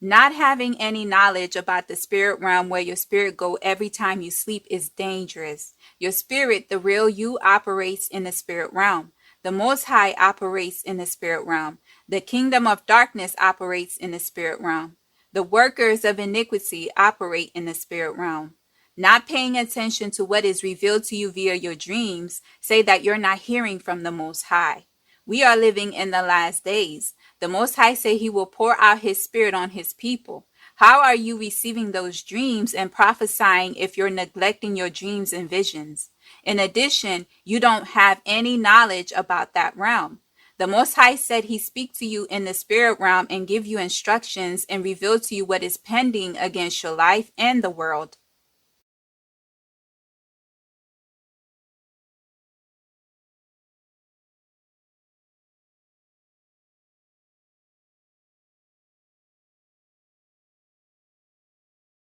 Not having any knowledge about the spirit realm where your spirit go every time you sleep is dangerous. Your spirit, the real you, operates in the spirit realm. The Most High operates in the spirit realm. The kingdom of darkness operates in the spirit realm. The workers of iniquity operate in the spirit realm. Not paying attention to what is revealed to you via your dreams say that you're not hearing from the Most High. We are living in the last days. The Most High say he will pour out his spirit on his people. How are you receiving those dreams and prophesying if you're neglecting your dreams and visions? In addition, you don't have any knowledge about that realm. The Most High said he speak to you in the spirit realm and give you instructions and reveal to you what is pending against your life and the world.